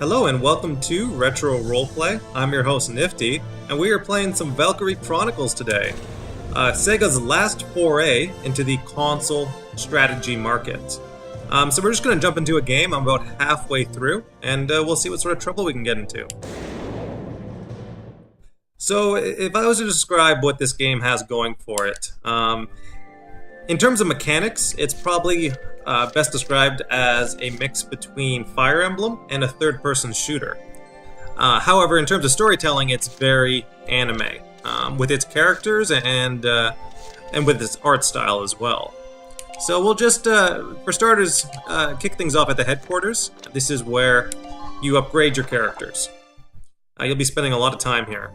Hello and welcome to Retro Roleplay. I'm your host Nifty, and we are playing some Valkyria Chronicles today. Sega's last foray into the console strategy market. So we're just going to jump into a game. I'm about halfway through, and we'll see what sort of trouble we can get into. So if I was to describe what this game has going for it, in terms of mechanics, it's probably best described as a mix between Fire Emblem and a third-person shooter. However, in terms of storytelling, it's very anime, with its characters and with its art style as well. So we'll just, for starters, kick things off at the headquarters. This is where you upgrade your characters. You'll be spending a lot of time here.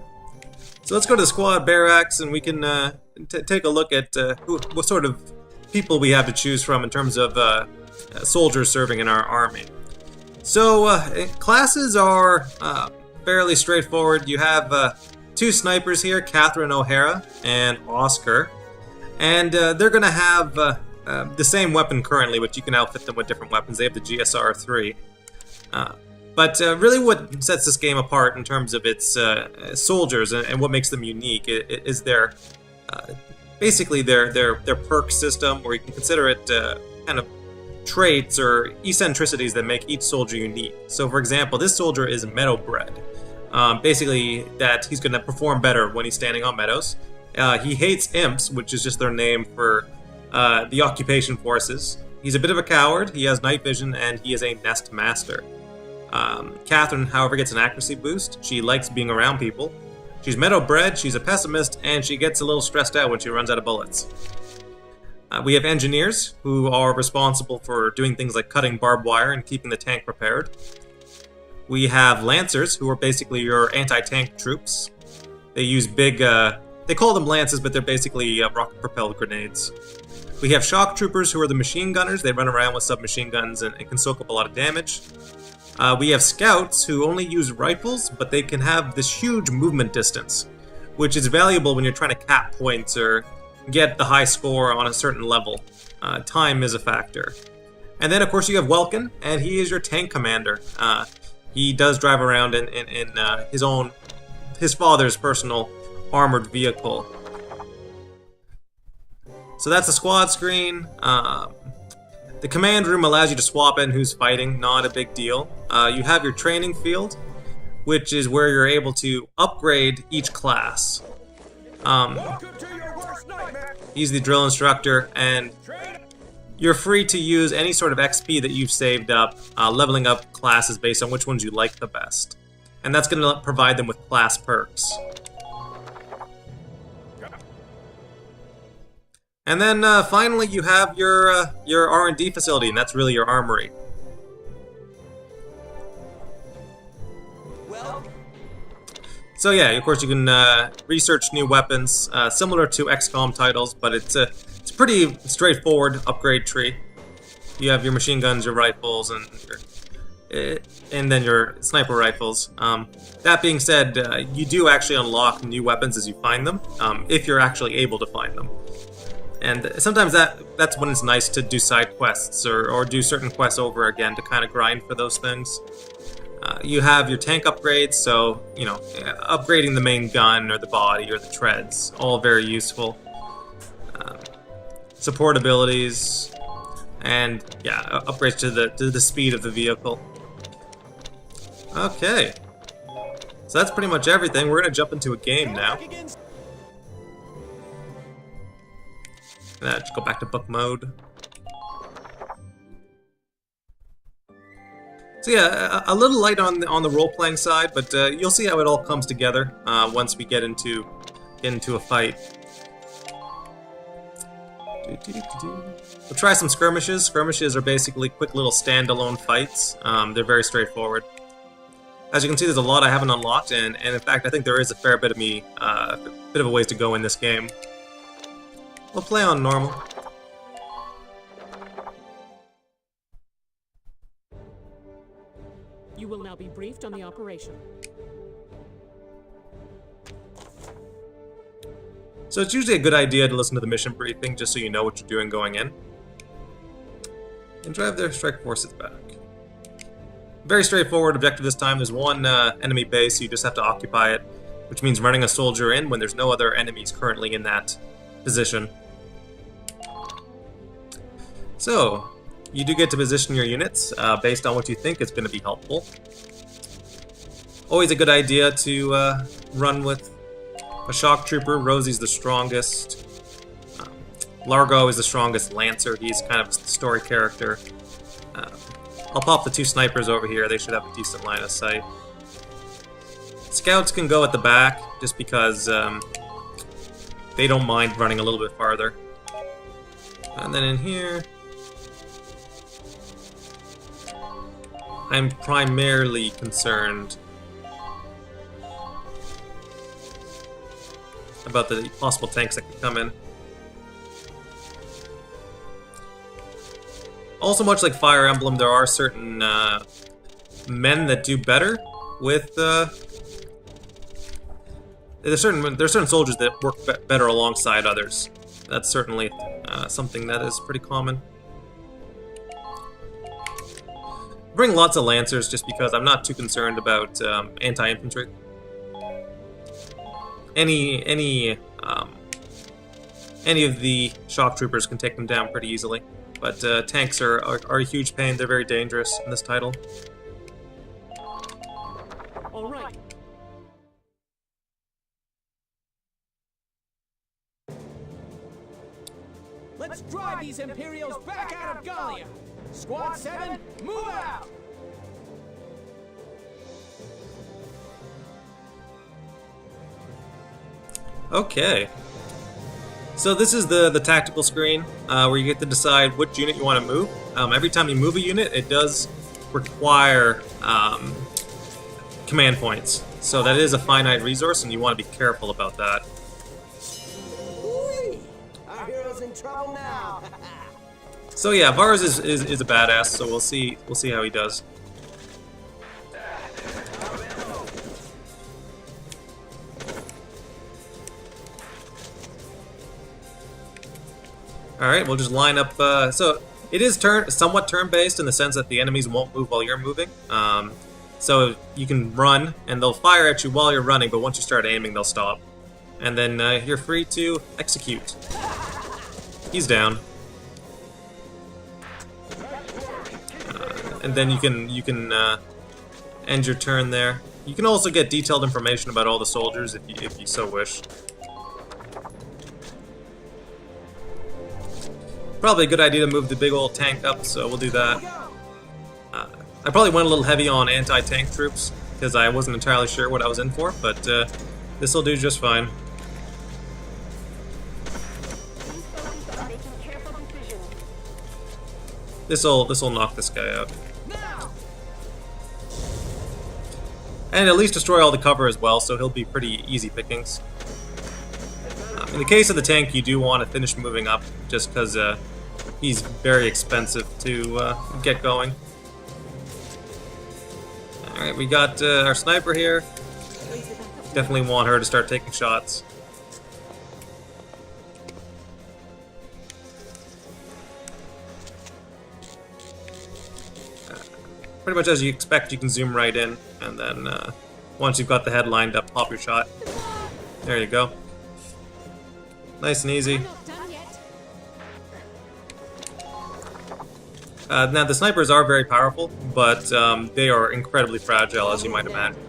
So let's go to the squad barracks, and we can take a look at what sort of people we have to choose from in terms of soldiers serving in our army. So classes are fairly straightforward. You have two snipers here, Catherine O'Hara and Oscar, and they're going to have the same weapon currently, but you can outfit them with different weapons. They have the GSR-3. But really what sets this game apart in terms of its soldiers and what makes them unique is their basically their perk system, or you can consider it kind of traits or eccentricities that make each soldier unique. So for example, this soldier is meadow bred. Basically that he's going to perform better when he's standing on meadows. He hates imps, which is just their name for the occupation forces. He's a bit of a coward, he has night vision, and he is a nest master. Catherine, however, gets an accuracy boost. She likes being around people. She's meadow-bred, she's a pessimist, and she gets a little stressed out when she runs out of bullets. We have engineers, who are responsible for doing things like cutting barbed wire and keeping the tank prepared. We have lancers, who are basically your anti-tank troops. They use big, they call them lances, but they're basically rocket-propelled grenades. We have shock troopers, who are the machine gunners. They run around with submachine guns and can soak up a lot of damage. We have scouts who only use rifles, but they can have this huge movement distance, which is valuable when you're trying to cap points or get the high score on a certain level. Time is a factor. And then, of course, you have Welkin, and he is your tank commander. He does drive around in his father's personal armored vehicle. So that's the squad screen. The command room allows you to swap in who's fighting, not a big deal. You have your training field, which is where you're able to upgrade each class. He's the drill instructor, and you're free to use any sort of XP that you've saved up, leveling up classes based on which ones you like the best. And that's going to provide them with class perks. And then finally, you have your R&D facility, and that's really your armory. So yeah, of course you can research new weapons, similar to XCOM titles, but it's a pretty straightforward upgrade tree. You have your machine guns, your rifles, and then your sniper rifles. That being said, you do actually unlock new weapons as you find them, if you're actually able to find them. And sometimes that's when it's nice to do side quests or do certain quests over again to kind of grind for those things. You have your tank upgrades, so, you know, upgrading the main gun or the body or the treads, all very useful. Support abilities, and yeah, upgrades to the speed of the vehicle. Okay, so that's pretty much everything. We're going to jump into a game now. Just go back to book mode. So yeah, a little light on the role-playing side, but you'll see how it all comes together once we get into a fight. We'll try some skirmishes. Skirmishes are basically quick little standalone fights. They're very straightforward. As you can see, there's a lot I haven't unlocked, and in fact, I think there is a fair bit of a ways to go in this game. We'll play on normal. You will now be briefed on the operation. So it's usually a good idea to listen to the mission briefing just so you know what you're doing going in. And drive their strike forces back. Very straightforward objective this time. There's one enemy base, so you just have to occupy it, which means running a soldier in when there's no other enemies currently in that position. So, you do get to position your units based on what you think is going to be helpful. Always a good idea to run with a shock trooper. Rosie's the strongest. Largo is the strongest lancer. He's kind of the story character. I'll pop the 2 snipers over here. They should have a decent line of sight. Scouts can go at the back just because they don't mind running a little bit farther. And then in here, I'm primarily concerned about the possible tanks that could come in. Also, much like Fire Emblem, there are certain men that do better with. There's certain soldiers that work better alongside others. That's certainly something that is pretty common. Bring lots of lancers just because I'm not too concerned about anti-infantry. Any of the shock troopers can take them down pretty easily. But tanks are a huge pain. They're very dangerous in this title. All right. Let's drive these Imperials back out of Gallia! Squad 7, move out! Okay. So this is the tactical screen where you get to decide which unit you want to move. Every time you move a unit, it does require command points. So that is a finite resource, and you want to be careful about that. Whee! Our hero's in trouble now! So yeah, Vars is a badass. So we'll see how he does. Alright, we'll just line up, so it is somewhat turn-based in the sense that the enemies won't move while you're moving. So you can run, and they'll fire at you while you're running, but once you start aiming, they'll stop. And then you're free to execute. He's down. And then you can end your turn there. You can also get detailed information about all the soldiers if you so wish. Probably a good idea to move the big old tank up, so we'll do that. I probably went a little heavy on anti-tank troops, because I wasn't entirely sure what I was in for, but this'll do just fine. This'll knock this guy out. And at least destroy all the cover as well, so he'll be pretty easy pickings. In the case of the tank, you do want to finish moving up, just because he's very expensive to get going. Alright, we got our sniper here. Definitely want her to start taking shots. Pretty much as you expect, you can zoom right in, and then once you've got the head lined up, pop your shot. There you go. Nice and easy. Now, the snipers are very powerful, but they are incredibly fragile, as you might imagine.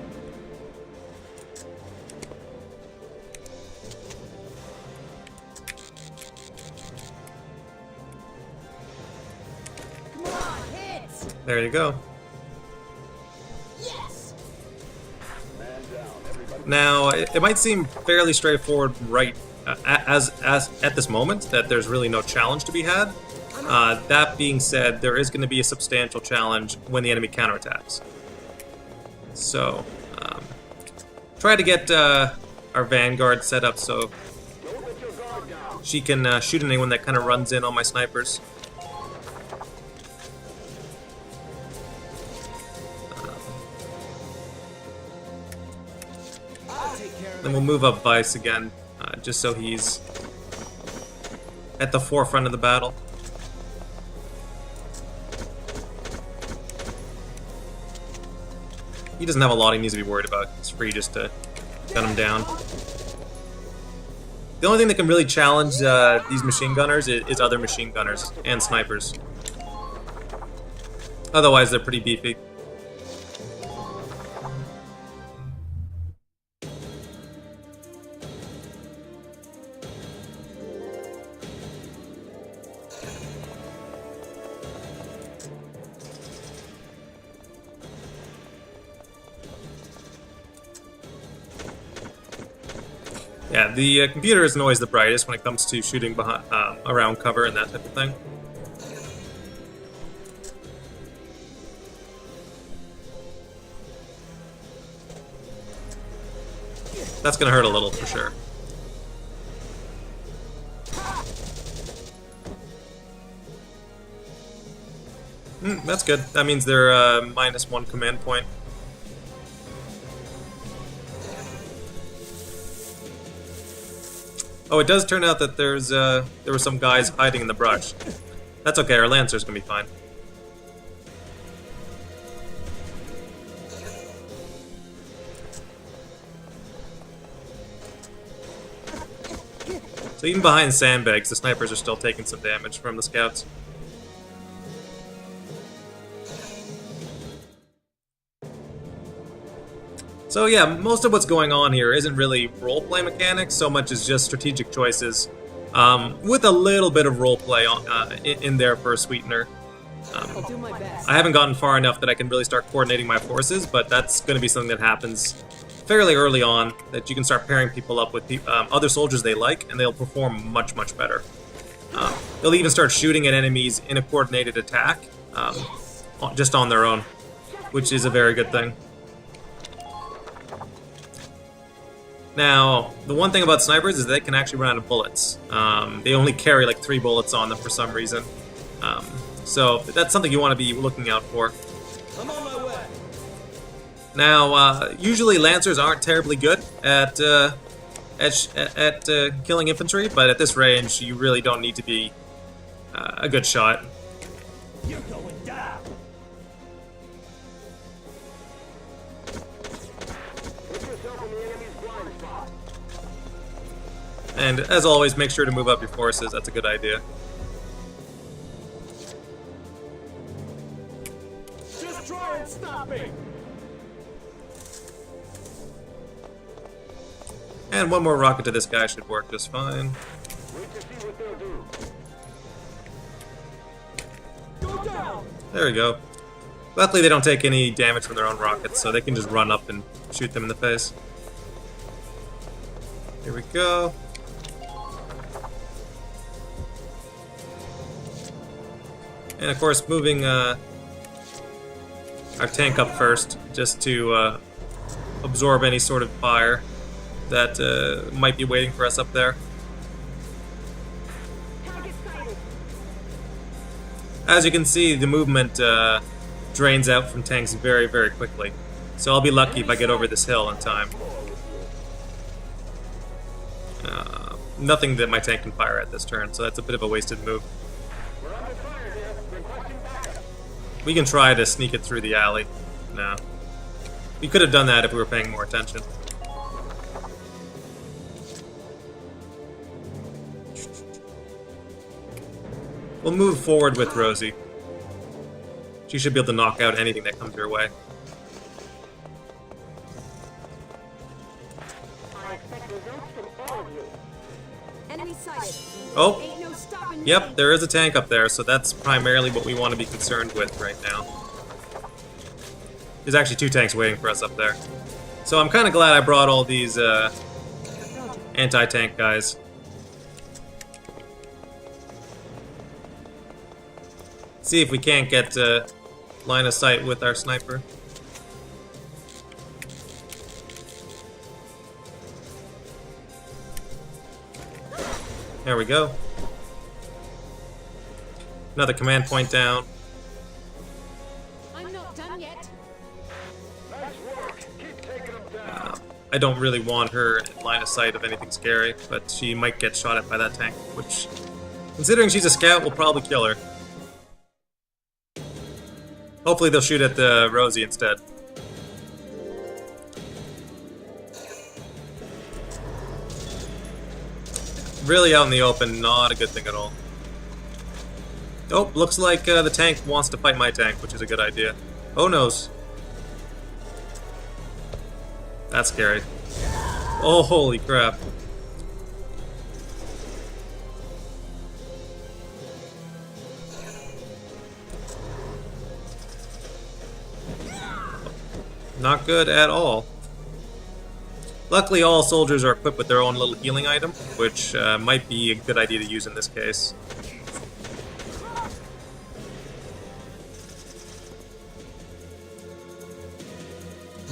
Come on, hits! There you go. Yes! Now, it might seem fairly straightforward as at this moment, that there's really no challenge to be had. That being said, there is going to be a substantial challenge when the enemy counterattacks. So, try to get our Vanguard set up so she can shoot anyone that kind of runs in on my snipers. Then we'll move up Vice again, just so he's at the forefront of the battle. He doesn't have a lot he needs to be worried about. It's free just to gun him down. The only thing that can really challenge these machine gunners is other machine gunners and snipers. Otherwise, they're pretty beefy. Yeah, the computer isn't always the brightest when it comes to shooting behind, around cover and that type of thing. That's gonna hurt a little for sure. That's good. That means they're -1 command point. Oh, it does turn out that there were some guys hiding in the brush. That's okay, our Lancer's gonna be fine. So even behind sandbags, the snipers are still taking some damage from the scouts. So yeah, most of what's going on here isn't really roleplay mechanics so much as just strategic choices, with a little bit of roleplay in there for a sweetener. I'll do my best. I haven't gotten far enough that I can really start coordinating my forces, but that's going to be something that happens fairly early on, that you can start pairing people up with other soldiers they like, and they'll perform much, much better. They'll even start shooting at enemies in a coordinated attack, just on their own, which is a very good thing. Now, the one thing about snipers is they can actually run out of bullets. They only carry like 3 bullets on them for some reason. So that's something you want to be looking out for. I'm on my way. Now, usually Lancers aren't terribly good at killing infantry, but at this range, you really don't need to be a good shot. You're going down. And as always, make sure to move up your forces. That's a good idea. Just try and stop me. And one more rocket to this guy should work just fine. Wait to see what they'll do. Go down. There we go. Luckily, they don't take any damage from their own rockets, so they can just run up and shoot them in the face. Here we go. And of course, moving our tank up first, just to absorb any sort of fire that might be waiting for us up there. As you can see, the movement drains out from tanks very, very quickly. So I'll be lucky if I get over this hill in time. Nothing that my tank can fire at this turn, so that's a bit of a wasted move. We can try to sneak it through the alley. No. We could have done that if we were paying more attention. We'll move forward with Rosie. She should be able to knock out anything that comes her way. I expect results from all of you. Enemy sighted. Oh, Ain't no stopping me. yep, there is a tank up there, so that's primarily what we want to be concerned with right now. There's actually 2 tanks waiting for us up there. So I'm kind of glad I brought all these anti-tank guys. See if we can't get line of sight with our sniper. There we go. Another command point down. I'm not done yet. I don't really want her in line of sight of anything scary, but she might get shot at by that tank, which, considering she's a scout, will probably kill her. Hopefully they'll shoot at the Rosie instead. really out in the open, not a good thing at all. Oh, looks like the tank wants to fight my tank, which is a good idea. Oh noes. That's scary. Oh, holy crap. Not good at all. Luckily, all soldiers are equipped with their own little healing item, which might be a good idea to use in this case.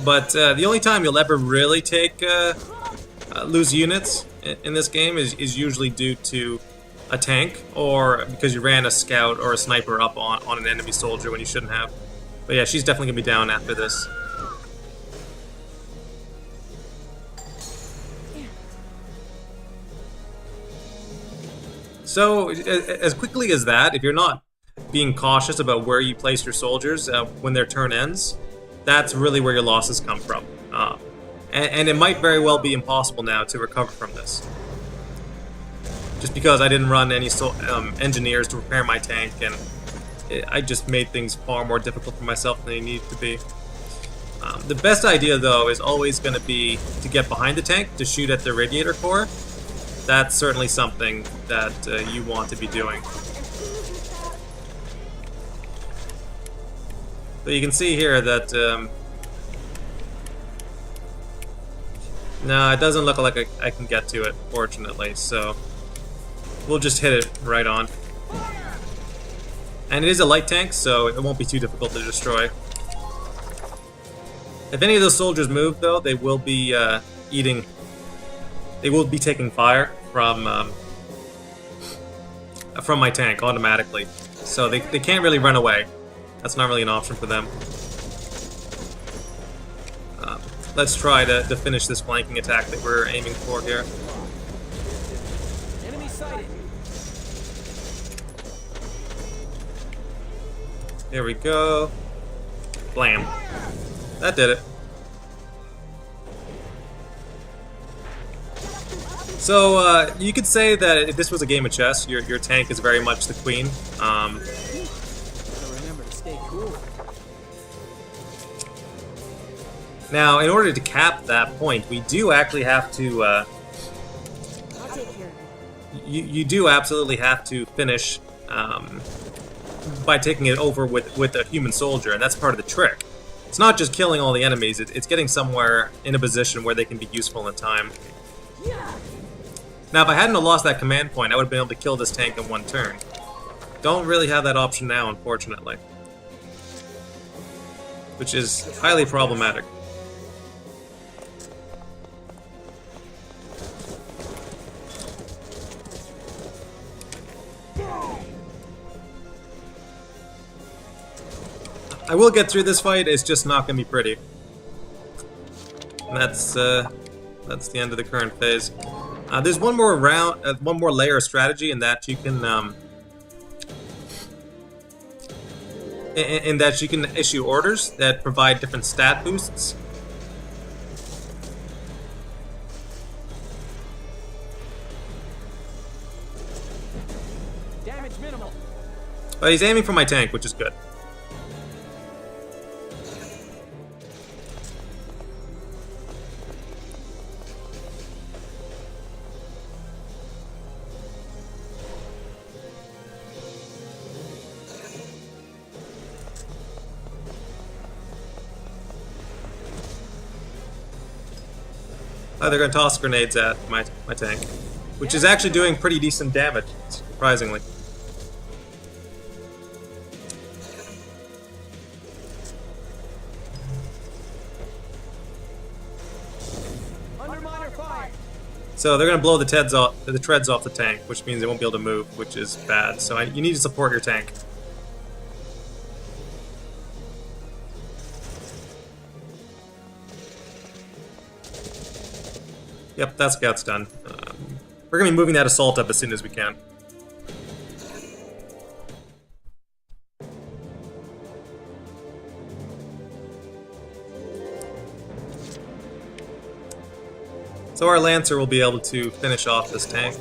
But the only time you'll ever really lose units in this game is usually due to a tank, or because you ran a scout or a sniper up on an enemy soldier when you shouldn't have. But yeah, she's definitely going to be down after this. So, as quickly as that, if you're not being cautious about where you place your soldiers when their turn ends, that's really where your losses come from. And it might very well be impossible now to recover from this. Just because I didn't run any engineers to repair my tank, and I just made things far more difficult for myself than they needed to be. The best idea, though, is always going to be to get behind the tank to shoot at the radiator core. That's certainly something that you want to be doing. So you can see here that no, it doesn't look like I can get to it, fortunately, so we'll just hit it right on. And it is a light tank, so it won't be too difficult to destroy. If any of those soldiers move, though, they will be taking fire from my tank automatically. So they can't really run away. That's not really an option for them. Let's try to finish this flanking attack that we're aiming for here. Enemy sighted. Here we go. Blam. That did it. So, you could say that if this was a game of chess, your tank is very much the queen. Gotta remember to stay cool. Now, in order to cap that point, we do actually have to... I'll take care of it. you do absolutely have to finish by taking it over with a human soldier, and that's part of the trick. It's not just killing all the enemies, it's getting somewhere in a position where they can be useful in time. Now, if I hadn't have lost that command point, I would have been able to kill this tank in one turn. Don't really have that option now, unfortunately. Which is highly problematic. I will get through this fight, it's just not going to be pretty. And that's the end of the current phase. There's one more one more layer of strategy in that you can, issue orders that provide different stat boosts. Damage minimal. But he's aiming for my tank, which is good. They're going to toss grenades at my tank, which is actually doing pretty decent damage, surprisingly. Under miner fire. So they're going to blow the treads off the tank, which means they won't be able to move, which is bad. So you need to support your tank. Yep, that scout's done. We're going to be moving that assault up as soon as we can. So our Lancer will be able to finish off this tank.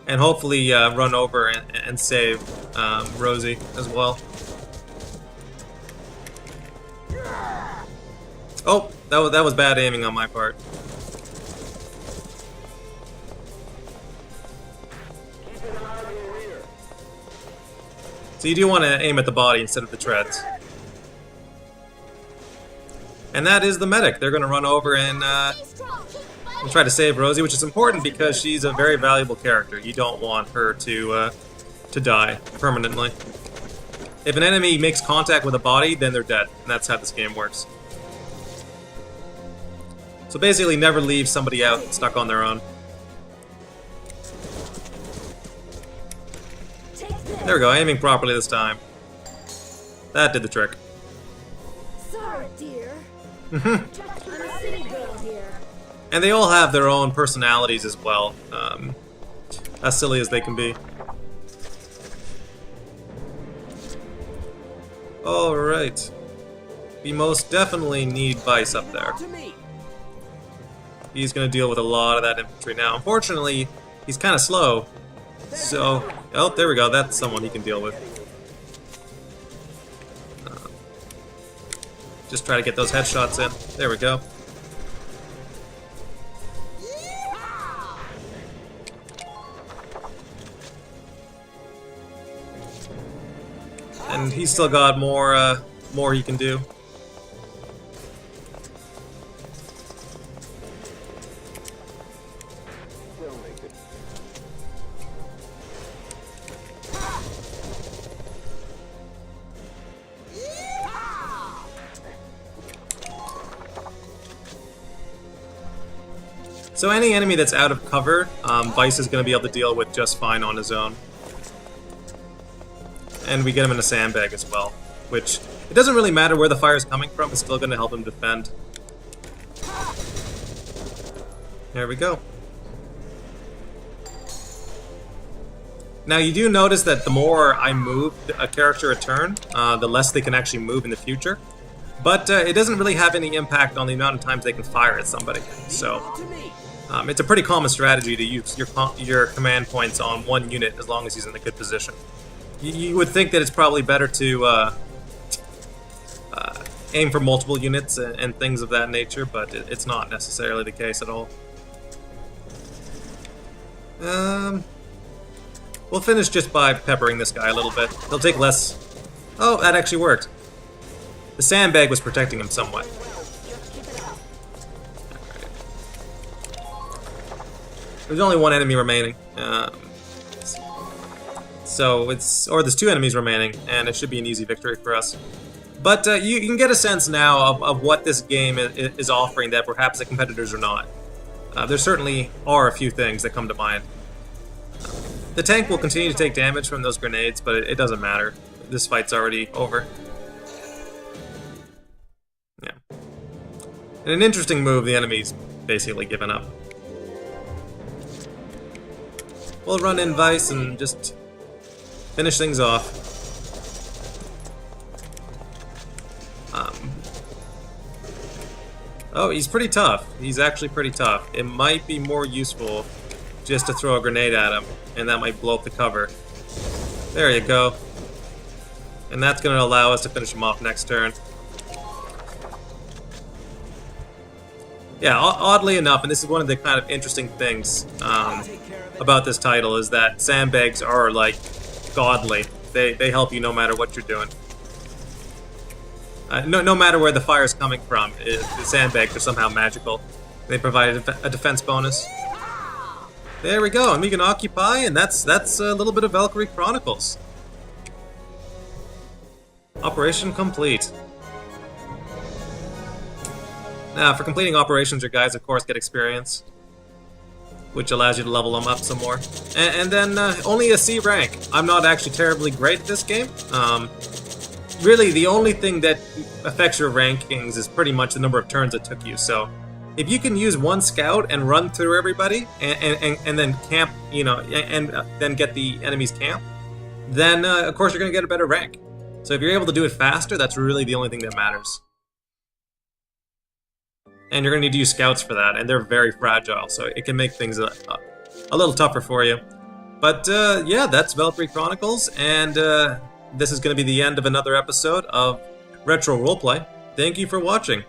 and hopefully run over and save Rosie as well. Oh, that was bad aiming on my part. So you do want to aim at the body instead of the treads. And that is the medic. They're going to run over and try to save Rosie, which is important because she's a very valuable character. You don't want her to die permanently. If an enemy makes contact with a body, then they're dead. And that's how this game works. So basically, never leave somebody out stuck on their own. There we go, aiming properly this time. That did the trick. Sorry, dear. I'm a city girl here. And they all have their own personalities as well. As silly as they can be. Alright. We most definitely need Vice up there. He's going to deal with a lot of that infantry now. Unfortunately, he's kind of slow. So, oh, there we go. That's someone he can deal with. Just try to get those headshots in. There we go. And he's still got more he can do. So any enemy that's out of cover, Vice is going to be able to deal with just fine on his own. And we get him in a sandbag as well, which it doesn't really matter where the fire is coming from, it's still going to help him defend. There we go. Now you do notice that the more I move a character a turn, the less they can actually move in the future. But it doesn't really have any impact on the amount of times they can fire at somebody. So it's a pretty common strategy to use your command points on one unit as long as he's in a good position. You would think that it's probably better to aim for multiple units and things of that nature, but it's not necessarily the case at all. We'll finish just by peppering this guy a little bit. He'll take less... Oh, that actually worked. The sandbag was protecting him somewhat. There's only one enemy remaining. So it's... Or there's two enemies remaining, and it should be an easy victory for us. But you can get a sense now of what this game is offering that perhaps the competitors are not. There certainly are a few things that come to mind. The tank will continue to take damage from those grenades, but it doesn't matter. This fight's already over. Yeah. In an interesting move, the enemy's basically given up. We'll run in Vice and just finish things off. Oh, he's pretty tough. He's actually pretty tough. It might be more useful just to throw a grenade at him, and that might blow up the cover. There you go. And that's going to allow us to finish him off next turn. Yeah, oddly enough, and this is one of the kind of interesting things about this title, is that sandbags are, like, godly. They help you no matter what you're doing. No matter where the fire is coming from, the sandbags are somehow magical. They provide a defense bonus. There we go, and we can occupy, and that's a little bit of Valkyria Chronicles. Operation complete. Now, for completing operations, your guys, of course, get experience, which allows you to level them up some more. And then only a C rank. I'm not actually terribly great at this game. Really, the only thing that affects your rankings is pretty much the number of turns it took you. So, if you can use one scout and run through everybody, and then camp, you know, and then get the enemy's camp, then of course you're going to get a better rank. So if you're able to do it faster, that's really the only thing that matters. And you're going to need to use scouts for that, and they're very fragile, so it can make things a little tougher for you. But yeah, that's Valkyria Chronicles, and this is going to be the end of another episode of Retro Roleplay. Thank you for watching.